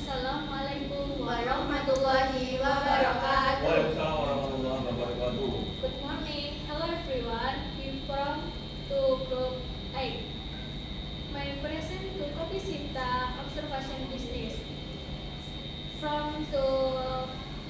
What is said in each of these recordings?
Assalamualaikum warahmatullahi wabarakatuh. Waalaikumsalam warahmatullahi wabarakatuh. Good morning. Hello everyone. We from to group 8. My present to Kopi Sinta Observation Business. From to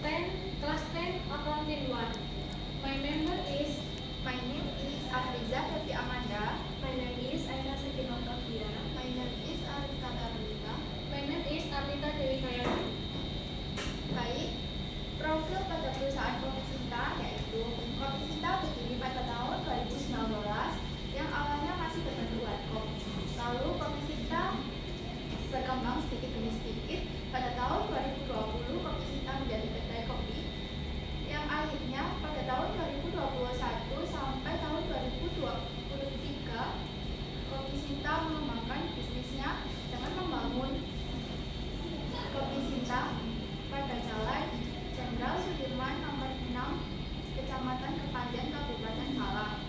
10 class 10 accounting 1. My member is My name is Afriza Devi Amanda. My name is Aira Sakinah Kavia. My name is Arita Darwita. My name is Arlita Dewi Kayani. Baik, profil pada perusahaan Kopi Sinta yaitu Kopi Sinta berdiri pada tahun 2019 yang awalnya masih berbentuk warkop. Lalu Kopi Sinta berkembang sedikit demi sedikit. Pada tahun 2020 Kopi Sinta menjadi kedai kopi yang akhirnya pada tahun 2021 sampai tahun 2023 Kopi Sinta mengembangkan bisnisnya dengan membangun Kopi Sinta pada Jalan Jenderal Sudirman nomor 6 Kecamatan Kepanjen Kabupaten Malang.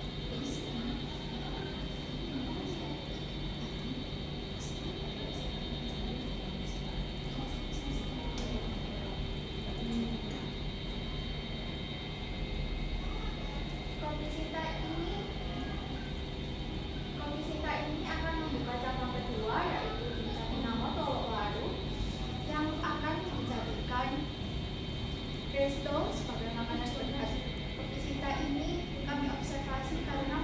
Kopi Sinta ini akan membuka cabang kedua yaitu di Jatinangor Tolokwaru yang akan dijadikan resto sebagai makanan beras. Kopi Sinta ini kami observasi karena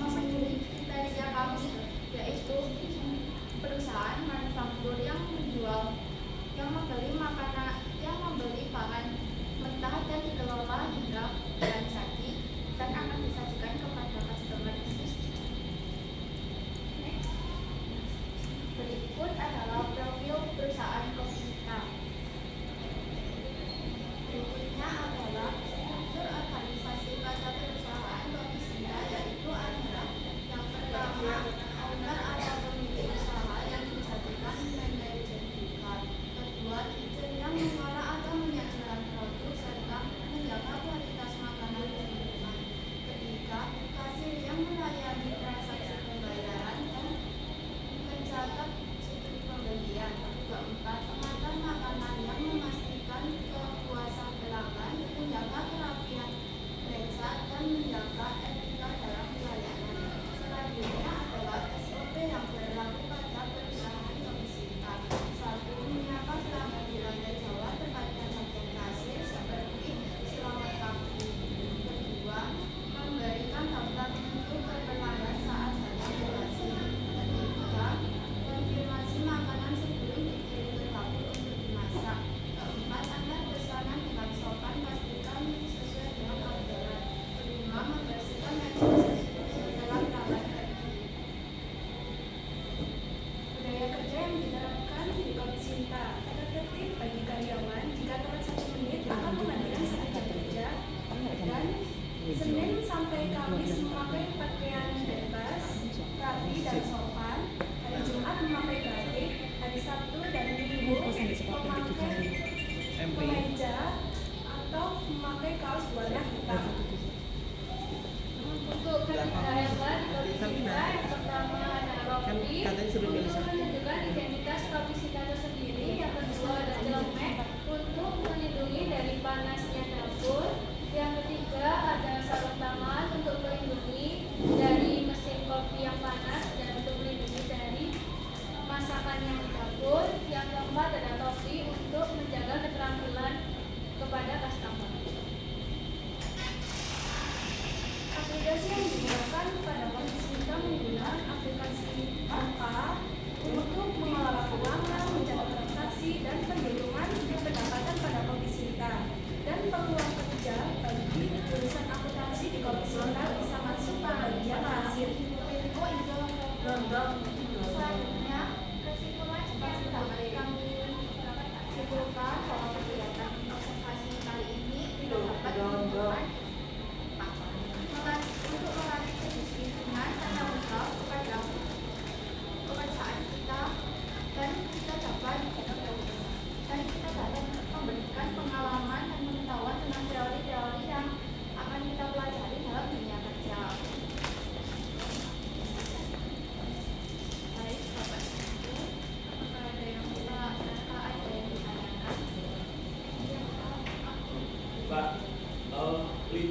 memenuhi kriteria kami yaitu perusahaan manufaktur yang membeli bahan mentah dan dikelola hingga barang jadi dan akan disajikan kepada customer. Berikut adalah profil perusahaan Kopi Sinta. Berikutnya adalah struktur organisasi pada perusahaan Kopi Sinta yaitu adalah yang pertama owner atau pemilik usaha yang dijadikan manajer bukan. Kedua, kitchen yang mengolah atau menyajikan produk serta menjaga kualitas makanan dan minuman. Ketiga, kasir yang melayani transaksi pembayaran dan mencatat struktur pembelian. Keempat, pengantar makanan yang memastikan kepuasan pelanggan, menjaga kerapian meja dan menjaga etika dalam pelayanan. Selanjutnya adalah SOP yang berlaku pada perusahaan Kopi Sinta. 1. Menyapa pelanggan di lantai bawah tempatnya bagian kasir seperti selamat pagi. Kedua, memberikan daftar untuk ke pelanggan saat datang ke kasir. Ketiga, konfirmasi makanan sebelum dikirim ke dapur untuk dimasak. Keempat, antar pesanan dengan sopan, pastikan sesuai dengan orderan. Kelima, membersihkan meja setelah pelanggan pergi. Budaya kerja yang diterapkan di Kopi Sinta. Tata tertib bagi karyawan jika telat 1 menit akan menggantikan 1 jam kerja, dan Senin sampai Kamis memakai pakaian bebas, rapi dan sopan. Hari Jumat memakai batik, hari Sabtu dan Minggu memakai kemeja atau memakai kaos berwarna hitam. Untuk kriteria Kopi Sinta yang pertama adalah kopi untuk menunjukkan identitas Kopi Sinta tersendiri. Yang kedua ada celemek untuk melindungi dari panasnya dapur. Yang ketiga ada sarung tangan untuk melindungi dari mesin kopi yang panas dan untuk melindungi dari masakan yang di dapur. Yang keempat ada topi untuk menjaga keterampilan kepada customer. Aplikasi yang digunakan pada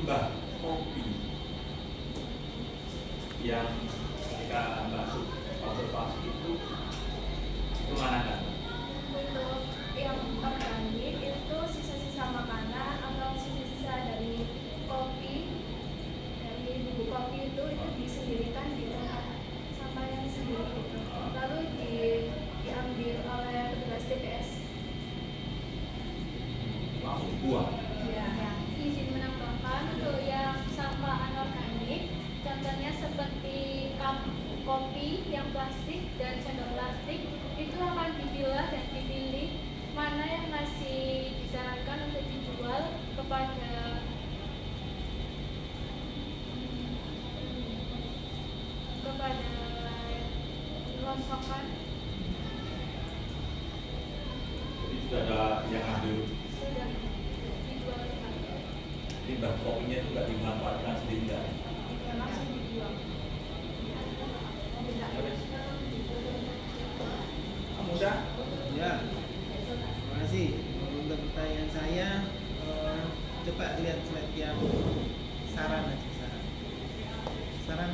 limbah kopi yang ketika masuk observasi itu mana kan? Untuk yang organik itu sisa-sisa makanan atau sisa-sisa dari kopi, dari bubuk kopi itu disendirikan di tempat sampah yang sendiri gitu. Lalu diambil oleh petugas TPS. Langsung dibuang. Ya. Izin menambahkan untuk yang sampah anorganik, contohnya seperti cup kopi yang plastik dan sendok plastik itu akan dipilah dan dipilih mana yang masih disarankan untuk dijual kepada rongsokan. Jadi sudah ada yang ambil Sudah dijual kembali. limbah kopinya itu nggak dimanfaatkan sendiri kan? Ya, langsung dibuang. Ya, wes. Kamu udah? Ya, terima kasih. Untuk pertanyaan saya, coba lihat slide yang saran aja, saran.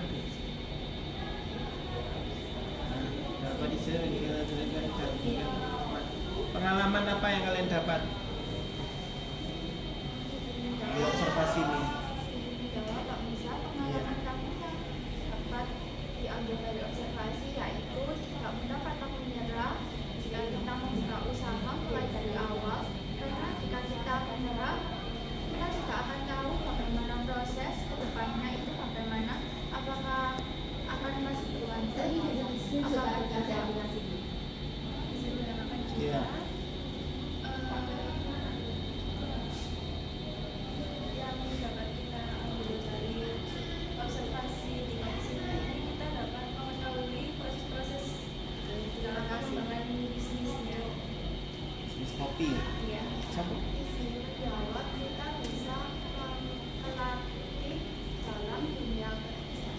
Nah, apa di sini kita jelaskan pengalaman apa yang kalian dapat di observasi ini? Jawab Pak Musa, pengalaman kami yang dapat diambil dari observasi yaitu tidak mudah patah menyerah jika kita membuka usaha mulai dari awal, karena jika kita menyerah kita tidak akan tahu bagaimana proses kedepannya itu, bagaimana apakah akan masih berlanjut apakah tidak. Iya. Yang dapat kita ambil dari observasi di sini ini, kita dapat mengetahui proses-proses dalam pengembangan bisnisnya. Bisnis kopi. Ya. Sama. Di sini jawab kita bisa melatih dalam dunia kerja.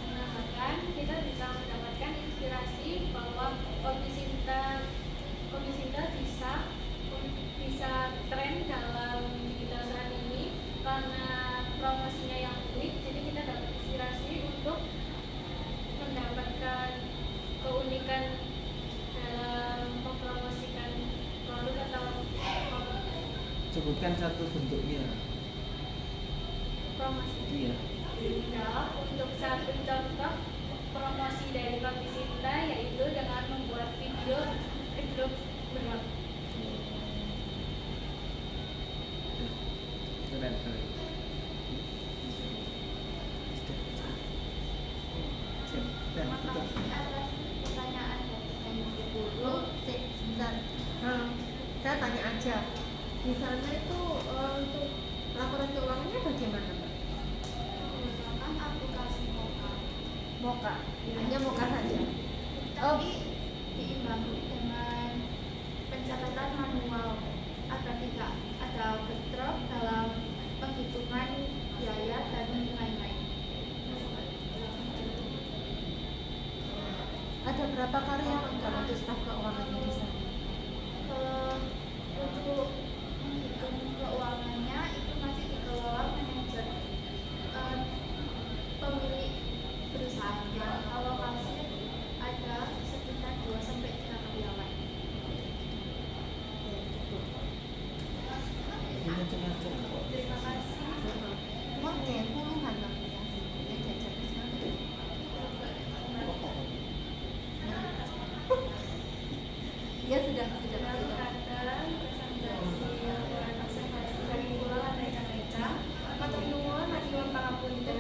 Menambahkan, kita bisa mendapatkan inspirasi bahwa kopi Sinta bisa tren dalam digital saat ini karena promosinya yang unik. Jadi kita dapat inspirasi untuk mendapatkan keunikan dalam mempromosikan produk atau Sebutkan satu bentuknya. promosi. Iya. Untuk satu contoh promosi dari Kopi Sinta yaitu dengan membuat video grup berlap. Keren. Terima kasih atas pertanyaan dari guru. Sebentar, saya tanya aja. Di sana itu untuk laporan keuangannya bagaimana, Mbak? Menggunakan aplikasi Moka. Hanya Moka saja. Tapi diimbangi dengan pencatatan manual agar tidak ada bentrok dalam penghitungan biaya dan lain-lain. Ada berapa karyawan kalau untuk staf keuangannya di sana? Untuk menghitung keuangannya itu masih dikelola manajer pemilik perusahaannya. Kalau hasil ada sekitar 2-3 karyawan. Terima kasih. Uangnya puluhan aplikasi yang jajan di sana. Ya sudah. Lalu ada presentasi laporan observasi dari Pulau Reca. Matur nuwun, matur nuwun pangapunten.